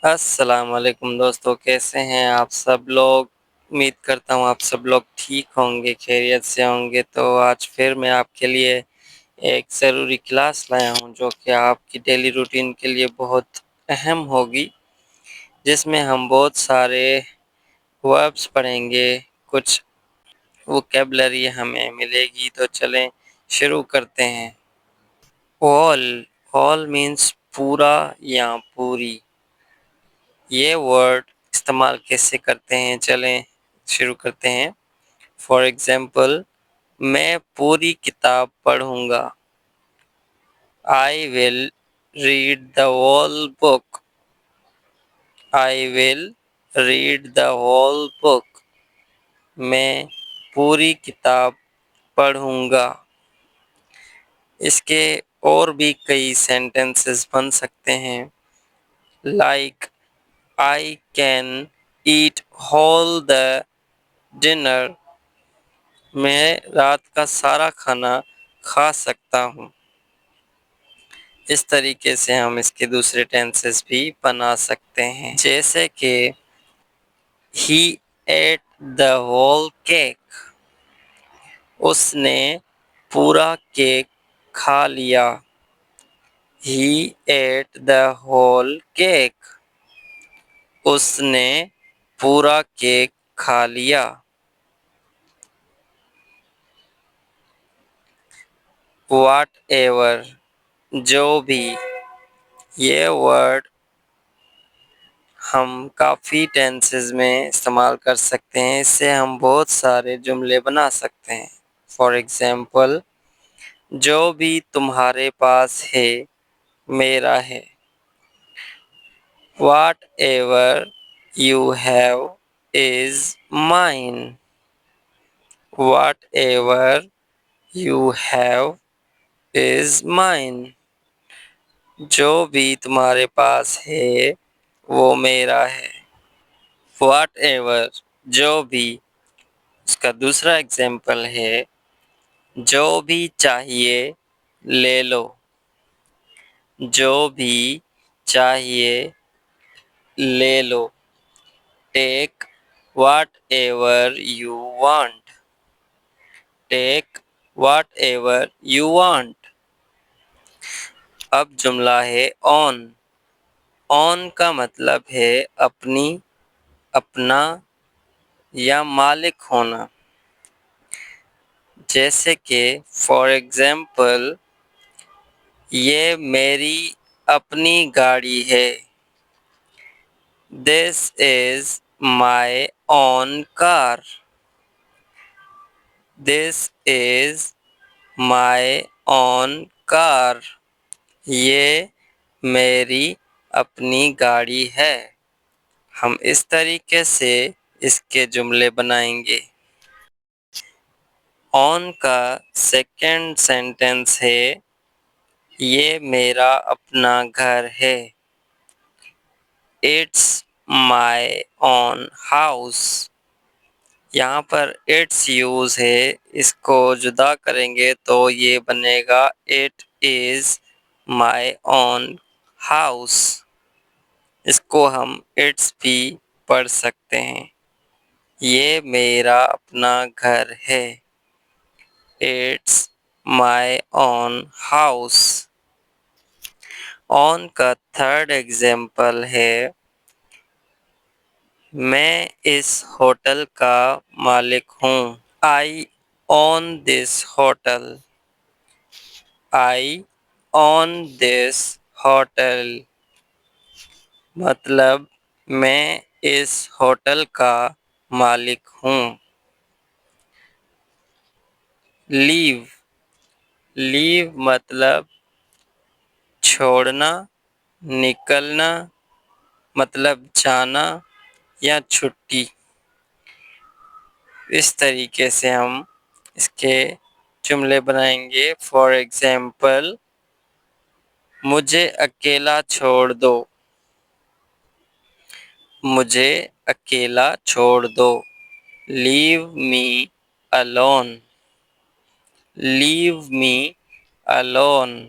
السلام علیکم دوستو، کیسے ہیں آپ سب لوگ؟ امید کرتا ہوں آپ سب لوگ ٹھیک ہوں گے، خیریت سے ہوں گے۔ تو آج پھر میں آپ کے لیے ایک ضروری کلاس لایا ہوں جو کہ آپ کی ڈیلی روٹین کے لیے بہت اہم ہوگی، جس میں ہم بہت سارے وربس پڑھیں گے، کچھ ووکیبلری ہمیں ملے گی۔ تو چلیں شروع کرتے ہیں۔ all مینس پورا یا پوری۔ یہ ورڈ استعمال کیسے کرتے ہیں، چلیں شروع کرتے ہیں۔ فار ایگزامپل، میں پوری کتاب پڑھوں گا۔ I will read the whole book. I will read the whole book. میں پوری کتاب پڑھوں گا۔ اس کے اور بھی کئی سینٹنسز بن سکتے ہیں، like I can eat all the dinner. میں رات کا سارا کھانا کھا سکتا ہوں۔ اس طریقے سے ہم اس کے دوسرے ٹینسز بھی بنا سکتے ہیں، جیسے کہ He ate the whole cake. اس نے پورا کیک کھا لیا۔ He ate the whole cake. اس نے پورا کیک کھا لیا۔ واٹ ایور، جو بھی۔ یہ ورڈ ہم کافی ٹینسز میں استعمال کر سکتے ہیں، اس سے ہم بہت سارے جملے بنا سکتے ہیں۔ فار ایگزامپل، جو بھی تمہارے پاس ہے میرا ہے۔ What ever you have is mine. What ever you have is mine. جو بھی تمہارے پاس ہے وہ میرا ہے۔ واٹ ایور، جو بھی۔ اس کا دوسرا ایگزامپل ہے، جو بھی چاہیے لے لو۔ جو بھی چاہیے لے لو۔ Take whatever you want. Take whatever you want. اب جملہ ہے اون۔ اون کا مطلب ہے اپنی، اپنا یا مالک ہونا۔ جیسے کہ فار ایگزامپل، یہ میری اپنی گاڑی ہے۔ This is my own car. This is my own car. یہ میری اپنی گاڑی ہے۔ ہم اس طریقے سے اس کے جملے بنائیں گے۔ اون کا سیکنڈ سینٹنس ہے، یہ میرا اپنا گھر ہے۔ It's my own house. یہاں پر اٹس یوز ہے، اس کو جدا کریں گے تو یہ بنے گا It is my own house. اس کو ہم اٹس بھی پڑھ سکتے ہیں۔ یہ میرا اپنا گھر ہے۔ It's my own house. اون کا تھرڈ ایگزامپل ہے، میں اس ہوٹل کا مالک ہوں۔ I own this hotel. I own this hotel. مطلب میں اس ہوٹل کا مالک ہوں۔ لیو، لیو مطلب چھوڑنا، نکلنا، مطلب جانا یا چھٹی۔ اس طریقے سے ہم اس کے جملے بنائیں گے۔ فار ایگزامپل، مجھے اکیلا چھوڑ دو۔ مجھے اکیلا چھوڑ دو۔ لیو می alone. لیو می alone.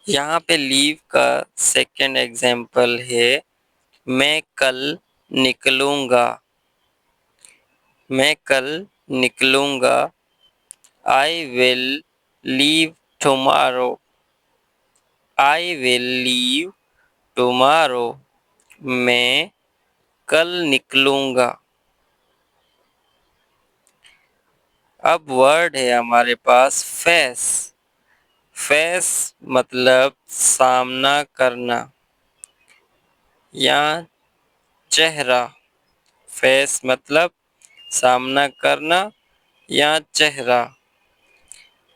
یہاں پہ لیو کا سیکنڈ ایگزامپل ہے میں کل نکلوں گا، میں کل نکلوں گا، I will leave tomorrow، I will leave tomorrow، میں کل نکلوں گا۔ اب ورڈ ہے ہمارے پاس فیس، فیس مطلب سامنا کرنا یا چہرہ، فیس مطلب سامنا کرنا یا چہرہ۔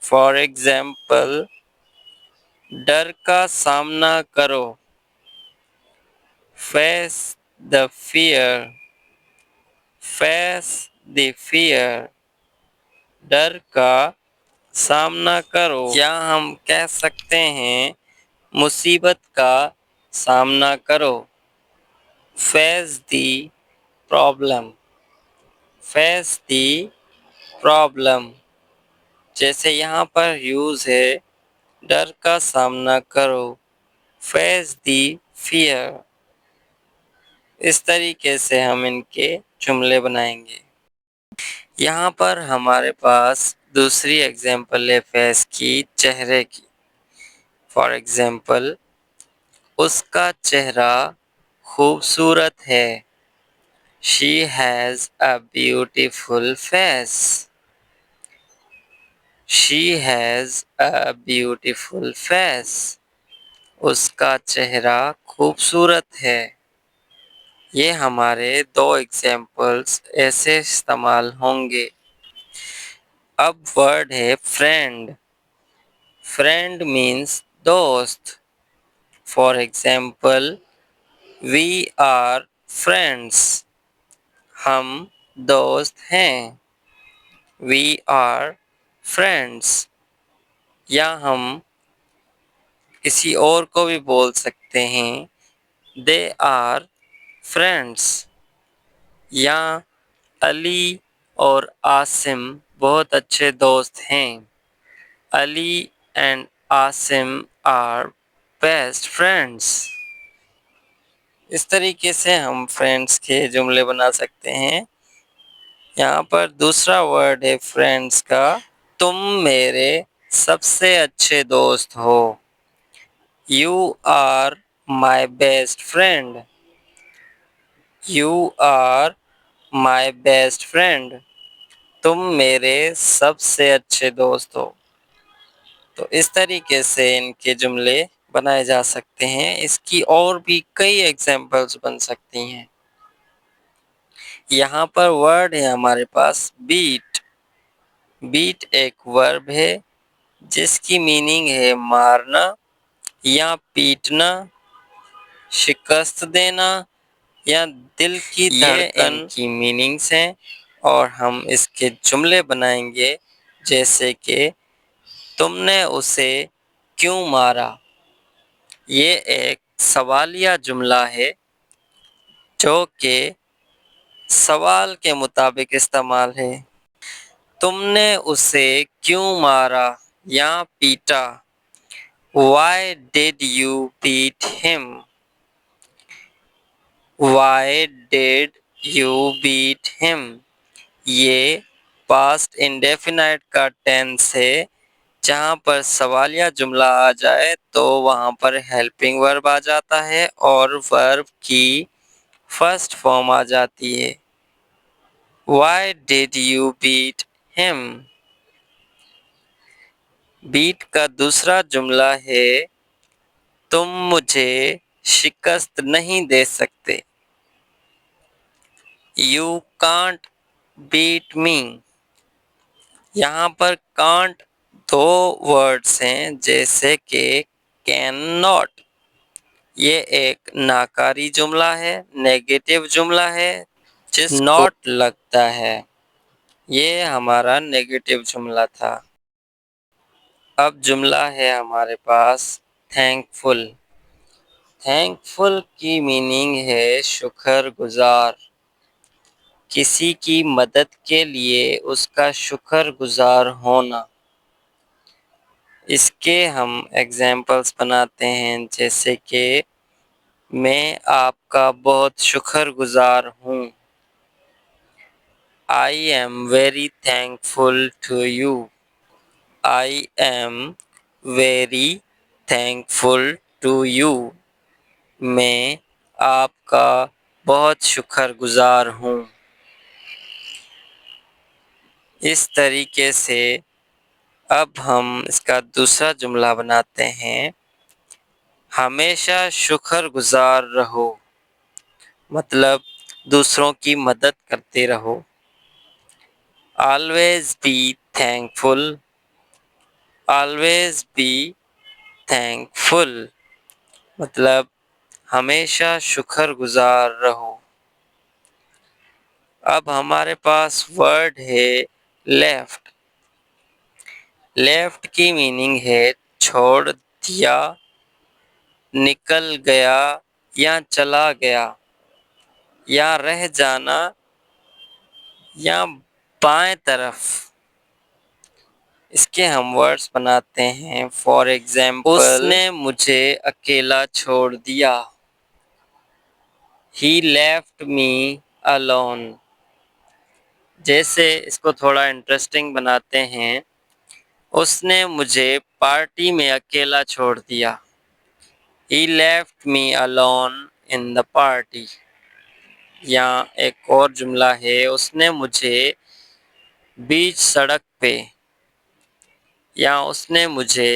فار ایگزامپل ڈر کا سامنا کرو، face the fear, face the fear, ڈر کا سامنا کرو۔ یا ہم کہہ سکتے ہیں مصیبت کا سامنا کرو، face the problem, face the problem. جیسے یہاں پر یوز ہے ڈر کا سامنا کرو، فیس دی فیئر۔ اس طریقے سے ہم ان کے جملے بنائیں گے۔ یہاں پر ہمارے پاس دوسری ایگزامپل ہے فیس کی، چہرے کی۔ فار ایگزامپل اس کا چہرہ خوبصورت ہے، She has a beautiful face، She has a beautiful face، اس کا چہرہ خوبصورت ہے۔ یہ ہمارے دو ایگزامپلس ایسے استعمال ہوں گے۔ اب ورڈ ہے فرینڈ، فرینڈ مینس دوست۔ For example we are friends, ہم دوست ہیں، وی آر فرینڈس۔ یا ہم کسی اور کو بھی بول سکتے ہیں دے آر فرینڈس۔ یا علی اور عاصم بہت اچھے دوست ہیں، Ali and Asim are best friends. اس طریقے سے ہم فرینڈس کے جملے بنا سکتے ہیں۔ یہاں پر دوسرا ورڈ ہے فرینڈس کا، تم میرے سب سے اچھے دوست ہو، you are my best friend, you are my best friend, تم میرے سب سے اچھے دوست ہو۔ تو اس طریقے سے ان کے جملے بنائے جا سکتے ہیں۔ اس کی اور بھی کئی ایگزامپلس بن سکتی ہیں۔ یہاں پر ورڈ ہے ہمارے پاس بیٹ، بیٹ ایک ورب ہے جس کی میننگ ہے مارنا یا پیٹنا، شکست دینا یا دل کی دھڑکن کی میننگس ہیں۔ اور ہم اس کے جملے بنائیں گے جیسے کہ تم نے اسے کیوں مارا؟ یہ ایک سوالیہ جملہ ہے جو کہ سوال کے مطابق استعمال ہے۔ تم نے اسے کیوں مارا یا پیٹا؟ Why did you beat him؟ Why did you beat him؟ یہ past indefinite کا ٹینس ہے۔ جہاں پر سوالیہ جملہ آ جائے تو وہاں پر ہیلپنگ ورب آ جاتا ہے اور ورب کی فرسٹ فارم آ جاتی ہے۔ Why did you beat him؟ Beat کا دوسرا جملہ ہے تم مجھے شکست نہیں دے سکتے، You can't beat me۔ یہاں پر کانٹ دو ورڈز ہیں جیسے کہ کین ناٹ، یہ ایک ناکاری جملہ ہے، نیگیٹو جملہ ہے جس ناٹ لگتا ہے، یہ ہمارا نیگیٹو جملہ تھا۔ اب جملہ ہے ہمارے پاس تھینک فل، تھینک فل کی میننگ ہے شکر گزار، کسی کی مدد کے لیے اس کا شکر گزار ہونا۔ اس کے ہم ایگزامپلس بناتے ہیں، جیسے کہ میں آپ کا بہت شکر گزار ہوں. I am very thankful to you. I am very thankful to you. میں آپ کا بہت شکر گزار ہوں. اس طریقے سے اب ہم اس کا دوسرا جملہ بناتے ہیں. ہمیشہ شکر گزار رہو، مطلب دوسروں کی مدد کرتے رہو. Always be thankful. Always be thankful. مطلب ہمیشہ شکر گزار رہو. اب ہمارے پاس ورڈ ہے لیفٹ. لیفٹ کی میننگ ہے چھوڑ دیا، نکل گیا یا چلا گیا، یا رہ جانا، یا بائیں طرف. اس کے ہم ورڈز بناتے ہیں. فار ایگزامپل، اس نے مجھے اکیلا چھوڑ دیا. He left me alone. جیسے اس کو تھوڑا انٹرسٹنگ بناتے ہیں. اس نے مجھے پارٹی میں اکیلا چھوڑ دیا. He left me alone in the party. یا ایک اور جملہ ہے، اس نے مجھے بیچ سڑک پہ، یا اس نے مجھے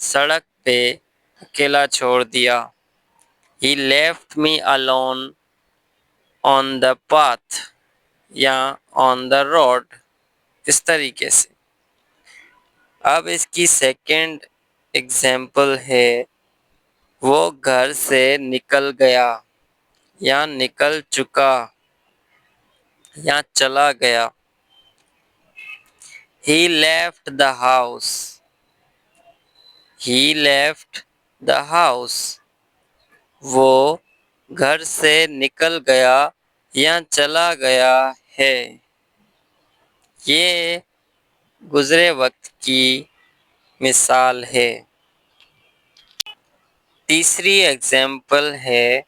سڑک پہ اکیلا چھوڑ دیا. He left me alone on the path یا on the road. اس طریقے سے. اب اس کی سیکنڈ ایگزامپل ہے، وہ گھر سے نکل گیا یا نکل چکا یا چلا گیا. He left the house. He left the house. وہ گھر سے نکل گیا یا چلا گیا ہے. یہ گزرے وقت کی مثال ہے. تیسری ایگزامپل ہے،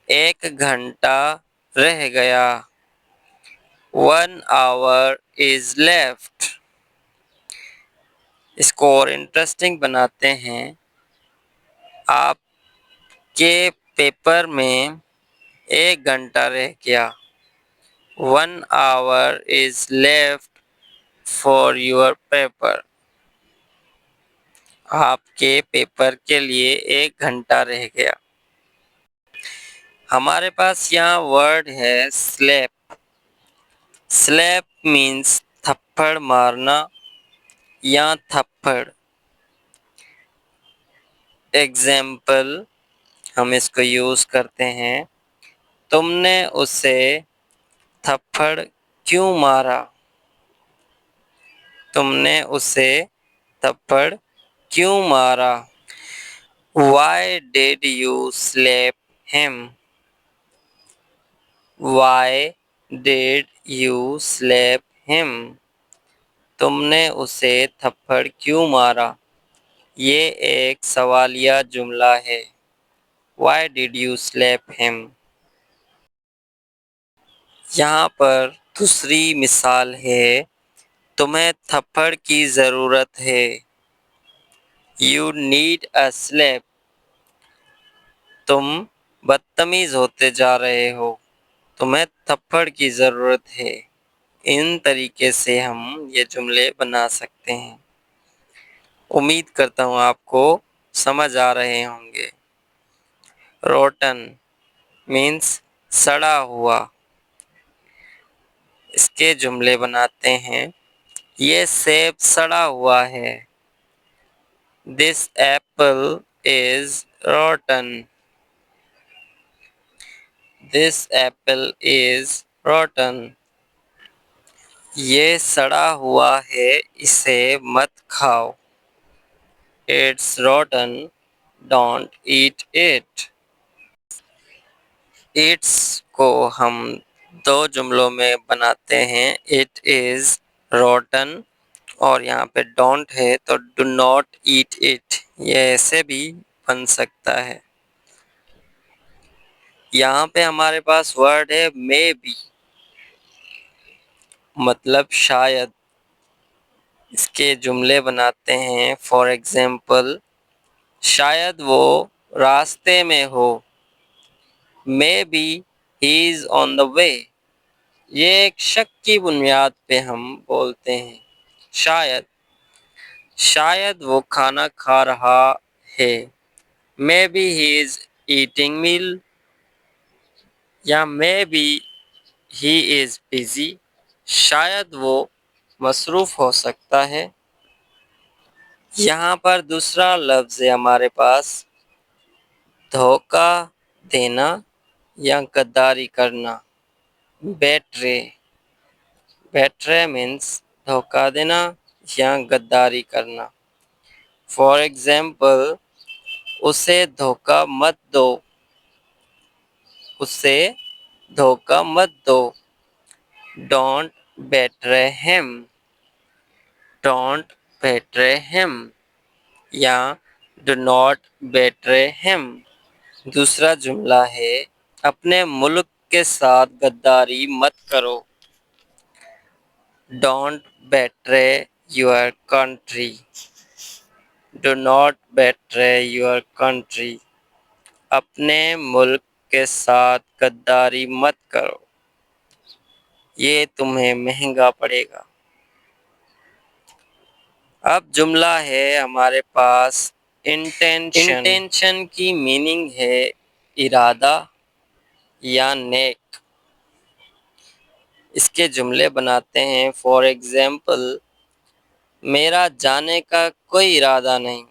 ایک گھنٹہ رہ گیا. 1 hour is left. اس کو اور انٹرسٹنگ بناتے ہیں. آپ کے پیپر میں 1 گھنٹہ رہ گیا. 1 hour is left for your paper. آپ کے پیپر کے لیے 1 گھنٹہ رہ گیا. ہمارے پاس یہاں ورڈ ہے سلیپ. سلیپ مینس تھپڑ مارنا یا تھپڑ. ایگزامپل ہم اس کو یوز کرتے ہیں. تم نے اسے تھپڑ کیوں مارا؟ تم نے اسے تھپڑ کیوں مارا؟ Why did you slap him? Why did you slap him? تم نے اسے تھپڑ کیوں مارا؟ یہ ایک سوالیہ جملہ ہے. Why did you slap him? یہاں پر دوسری مثال ہے، تمہیں تھپڑ کی ضرورت ہے. You need a slap. تم بدتمیز ہوتے جا رہے ہو، تمہیں تھپڑ کی ضرورت ہے. ان طریقے سے ہم یہ جملے بنا سکتے ہیں. امید کرتا ہوں آپ کو سمجھ آ رہے ہوں گے. روٹن مینس سڑا ہوا. اس کے جملے بناتے ہیں. یہ سیب سڑا ہوا ہے. This apple is rotten. This apple is rotten. یہ سڑا ہوا ہے، اسے مت کھاؤ. It's rotten. Don't eat it. It's کو ہم 2 جملوں میں بناتے ہیں. It is rotten اور یہاں پہ ڈونٹ ہے تو ڈو ناٹ ایٹ اٹ، یہ ایسے بھی بن سکتا ہے۔ یہاں پہ ہمارے پاس ورڈ ہے مے بی، مطلب شاید۔ اس کے جملے بناتے ہیں، فار ایگزامپل شاید وہ راستے میں ہو، مے بی ہی از آن دا وے۔ یہ ایک شک کی بنیاد پہ ہم بولتے ہیں شاید۔ شاید وہ کھانا کھا رہا ہے، may be he is eating میل، یا may be he is busy, شاید وہ مصروف ہو سکتا ہے۔ یہاں پر دوسرا لفظ ہے ہمارے پاس دھوکہ دینا یا غداری کرنا، بیٹرے۔ بیٹرے مینس دھوکہ دینا یا غداری کرنا۔ فار ایگزامپل اسے دھوکہ مت دو، اسے دھوکہ مت دو، ڈونٹ بیٹرے ہم، ڈونٹ بیٹرے ہم، یا ڈو ناٹ بیٹرے ہم۔ دوسرا جملہ ہے اپنے ملک کے ساتھ غداری مت کرو، don't betray your country, do not betray your country. اپنے ملک کے ساتھ غداری مت کرو، یہ تمہیں مہنگا پڑے گا۔ اب جملہ ہے ہمارے پاس انٹینشن۔ انٹینشن کی میننگ ہے ارادہ یا نیک۔ اس کے جملے بناتے ہیں، فار ایگزامپل میرا جانے کا کوئی ارادہ نہیں،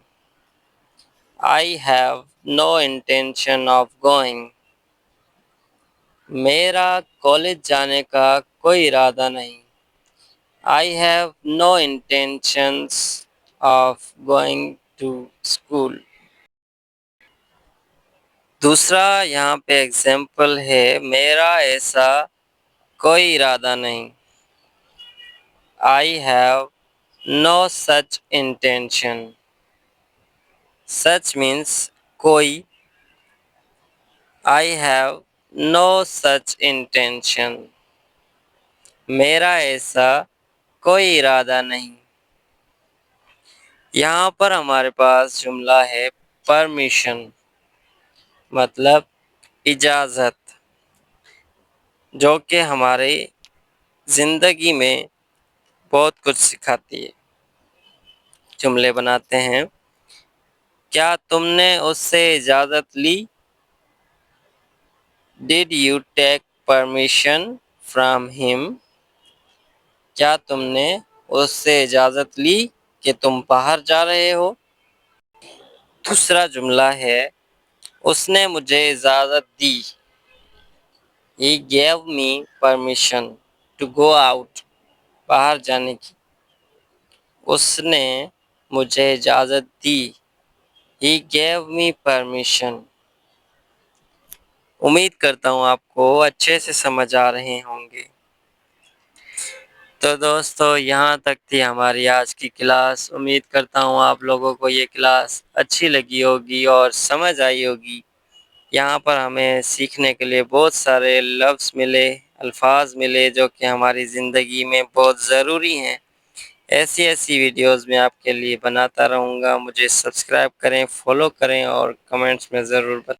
I have no intention of going۔ میرا کالج جانے کا کوئی ارادہ نہیں، I have no intentions of going to school۔ دوسرا یہاں پہ ایگزامپل ہے، میرا ایسا کوئی ارادہ نہیں، I have no such intention۔ Such means کوئی، I have no such intention۔ میرا ایسا کوئی ارادہ نہیں۔ یہاں پر ہمارے پاس جملہ ہے پرمیشن، مطلب اجازت، جو کہ ہماری زندگی میں بہت کچھ سکھاتی ہے۔ جملے بناتے ہیں، کیا تم نے اس سے اجازت لی، Did you take permission from him؟ کیا تم نے اس سے اجازت لی کہ تم باہر جا رہے ہو؟ دوسرا جملہ ہے، اس نے مجھے اجازت دی، He gave me permission to go out۔ باہر جانے کی، اس نے مجھے اجازت دی، He gave me permission۔ امید کرتا ہوں آپ کو اچھے سے سمجھ آ رہے ہوں گے۔ تو دوستو یہاں تک تھی ہماری آج کی کلاس۔ امید کرتا ہوں آپ لوگوں کو یہ کلاس اچھی لگی ہوگی اور سمجھ آئی ہوگی۔ یہاں پر ہمیں سیکھنے کے لیے بہت سارے لفظ ملے، الفاظ ملے، جو کہ ہماری زندگی میں بہت ضروری ہیں۔ ایسی ویڈیوز میں آپ کے لیے بناتا رہوں گا۔ مجھے سبسکرائب کریں، فالو کریں اور کمنٹس میں ضرور بتائیں۔